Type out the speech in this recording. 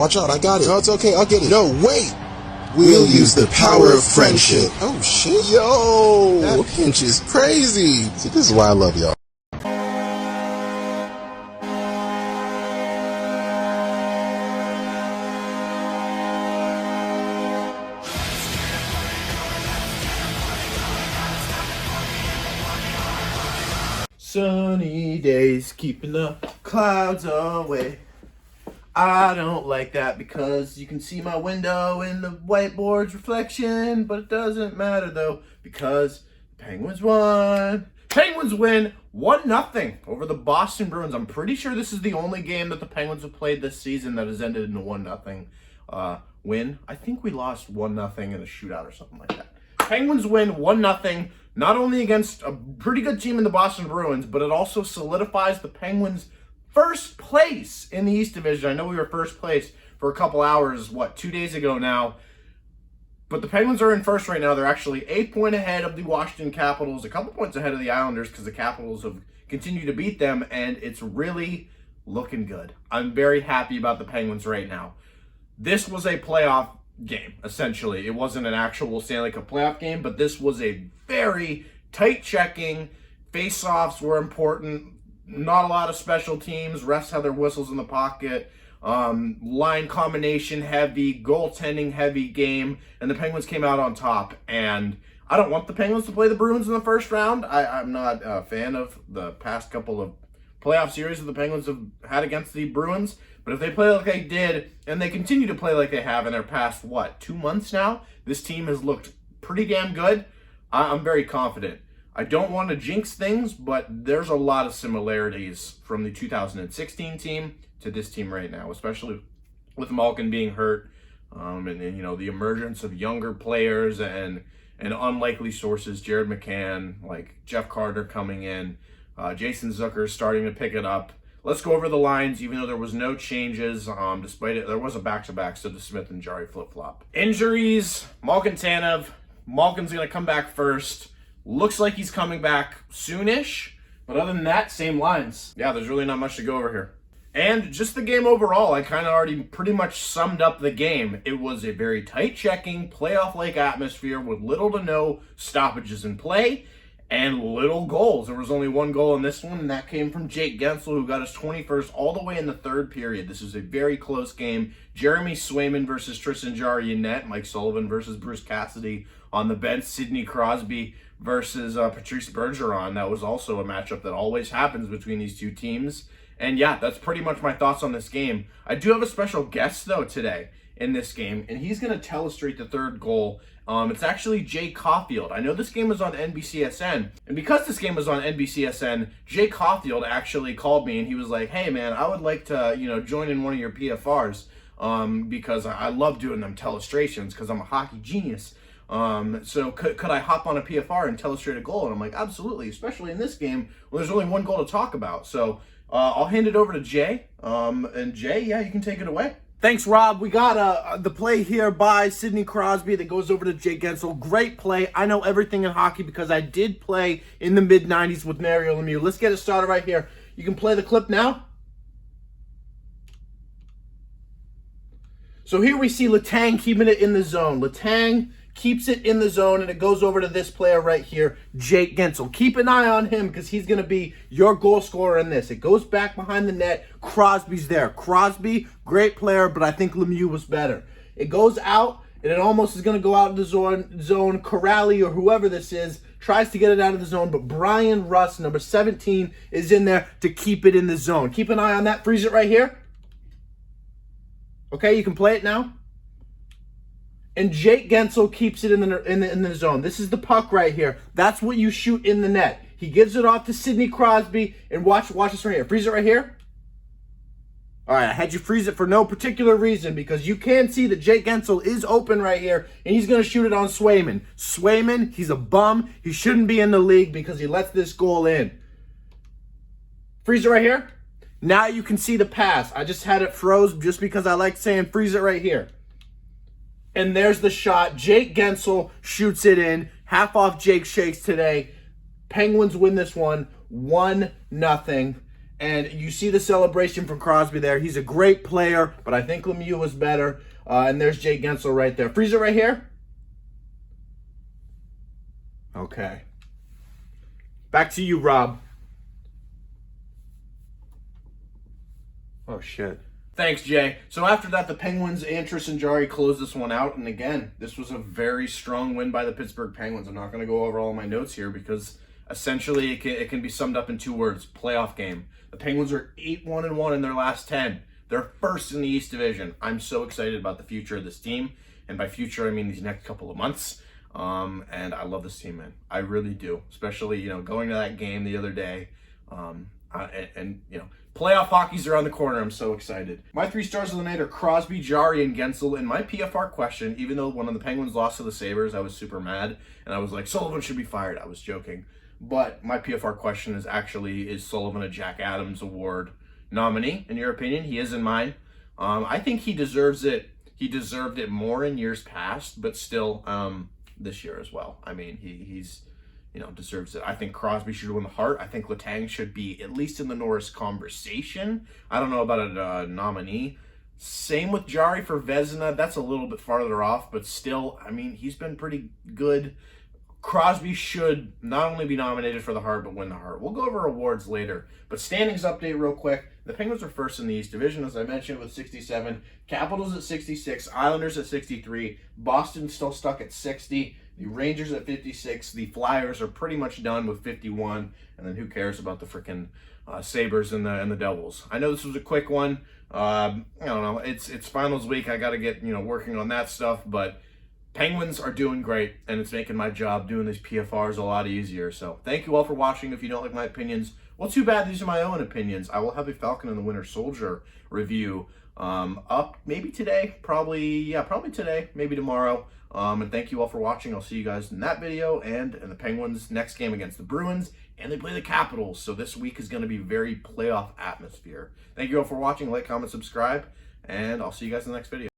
Watch out, I got it. No, it's okay, I'll get it. No, wait! We'll use the power of friendship. Oh, shit. Yo! That pinch is crazy. See, this is why I love y'all. Sunny days, keeping the clouds away. I don't like that because you can see my window in the whiteboard's reflection, but it doesn't matter though because Penguins won. Penguins win 1-0 over the Boston Bruins. I'm pretty sure this is the only game that the Penguins have played this season that has ended in a 1-0 win. I think we lost 1-0 in a shootout or something like that. Penguins win 1-0, not only against a pretty good team in the Boston Bruins, but it also solidifies the Penguins' first place in the East Division. I know we were first place for a couple hours, 2 days ago now. But the Penguins are in first right now. They're actually 8 points ahead of the Washington Capitals, a couple points ahead of the Islanders because the Capitals have continued to beat them, and it's really looking good. I'm very happy about the Penguins right now. This was a playoff game, essentially. It wasn't an actual Stanley Cup playoff game, but this was a very tight checking. Face-offs were important. Not a lot of special teams. Refs had their whistles in the pocket. Line combination heavy, goaltending heavy game, and the Penguins came out on top. And I don't want the Penguins to play the Bruins in the first round. I'm not a fan of the past couple of playoff series that the Penguins have had against the Bruins. But if they play like they did, and they continue to play like they have in their past, 2 months now, this team has looked pretty damn good. I'm very confident. I don't want to jinx things, but there's a lot of similarities from the 2016 team to this team right now, especially with Malkin being hurt, and the emergence of younger players and unlikely sources, Jared McCann, like Jeff Carter coming in, Jason Zucker starting to pick it up. Let's go over the lines, even though there was no changes, despite it. There was a back-to-back, so DeSmith and Jarry flip-flop. Injuries, Malkin, Tanev. Malkin's going to come back first. Looks like he's coming back soonish, but other than that, same lines. Yeah, there's really not much to go over here. And just the game overall, I kind of already pretty much summed up the game. It was a very tight checking, playoff-like atmosphere with little to no stoppages in play and little goals. There was only one goal in this one, and that came from Jake Guentzel, who got his 21st all the way in the third period. This was a very close game. Jeremy Swayman versus Tristan Jarry in net. Mike Sullivan versus Bruce Cassidy on the bench. Sidney Crosby versus Patrice Bergeron. That was also a matchup that always happens between these two teams. And yeah, that's pretty much my thoughts on this game. I do have a special guest, though, today in this game, and he's going to telestrate the third goal. It's actually Jay Caulfield. I know this game was on NBCSN, and because this game was on NBCSN, Jay Caulfield actually called me, and he was like, hey, man, I would like to, join in one of your PFRs because I love doing them telestrations because I'm a hockey genius. So could I hop on a PFR and telestrate a goal? And I'm like, absolutely, especially in this game when there's only one goal to talk about. So I'll hand it over to Jay. And Jay, yeah, you can take it away. Thanks, Rob. We got the play here by Sidney Crosby that goes over to Jay Guentzel. Great play. I know everything in hockey because I did play in the mid-90s with Mario Lemieux. Let's get it started right here. You can play the clip now. So here we see Letang keeping it in the zone. Letang keeps it in the zone, and it goes over to this player right here, Jake Guentzel. Keep an eye on him because he's going to be your goal scorer in this. It goes back behind the net. Crosby's there. Crosby, great player, but I think Lemieux was better. It goes out, and it almost is going to go out in the zone. Corrali or whoever this is tries to get it out of the zone, but Bryan Rust, number 17, is in there to keep it in the zone. Keep an eye on that. Freeze it right here. Okay, you can play it now. And Jake Guentzel keeps it in the zone. This is the puck right here. That's what you shoot in the net. He gives it off to Sidney Crosby, and watch this right here. Freeze it right here. All right, I had you freeze it for no particular reason because you can see that Jake Guentzel is open right here, and he's going to shoot it on Swayman. Swayman, he's a bum. He shouldn't be in the league because he lets this goal in. Freeze it right here. Now you can see the pass. I just had it froze just because I like saying freeze it right here. And there's the shot. Jake Guentzel shoots it in. Half off Jake Shakes today. Penguins win this one 1-0. And you see the celebration from Crosby there. He's a great player, but I think Lemieux was better. And there's Jay Guentzel right there. Freeze it right here. Okay. Back to you, Rob. Oh, shit. Thanks, Jay. So after that, the Penguins and Tristan Jarry closed this one out. And again, this was a very strong win by the Pittsburgh Penguins. I'm not going to go over all my notes here because essentially it can be summed up in 2 words. Playoff game. The Penguins are 8-1-1 in their last 10. They're first in the East Division. I'm so excited about the future of this team. And by future, I mean these next couple of months. And I love this team, man. I really do. Especially, going to that game the other day. Playoff hockey's around the corner. I'm so excited. My 3 stars of the night are Crosby, Jarry, and Guentzel. And my PFR question, even though one of the Penguins lost to the Sabres, I was super mad. And I was like, Sullivan should be fired. I was joking. But my PFR question is Sullivan a Jack Adams Award nominee, in your opinion? He is in mine. I think he deserves it. He deserved it more in years past, but still this year as well. I mean, he's deserves it. I think Crosby should win the Hart. I think Letang should be at least in the Norris conversation. I don't know about a nominee. Same with Jarry for Vezina. That's a little bit farther off, but still, I mean, he's been pretty good. Crosby should not only be nominated for the Hart, but win the Hart. We'll go over awards later. But standings update real quick. The Penguins are first in the East Division, as I mentioned, with 67. Capitals at 66. Islanders at 63. Boston still stuck at 60. The Rangers at 56. The Flyers are pretty much done with 51. And then who cares about the freaking Sabres and the Devils? I know this was a quick one. I don't know. It's finals week. I got to get working on that stuff, but Penguins are doing great, and it's making my job doing these PFRs a lot easier. So thank you all for watching. If you don't like my opinions, well, too bad. These are my own opinions. I will have a Falcon and the Winter Soldier review up maybe today, probably today, maybe tomorrow. And thank you all for watching. I'll see you guys in that video and in the Penguins' next game against the Bruins, and they play the Capitals. So this week is going to be very playoff atmosphere. Thank you all for watching. Like, comment, subscribe, and I'll see you guys in the next video.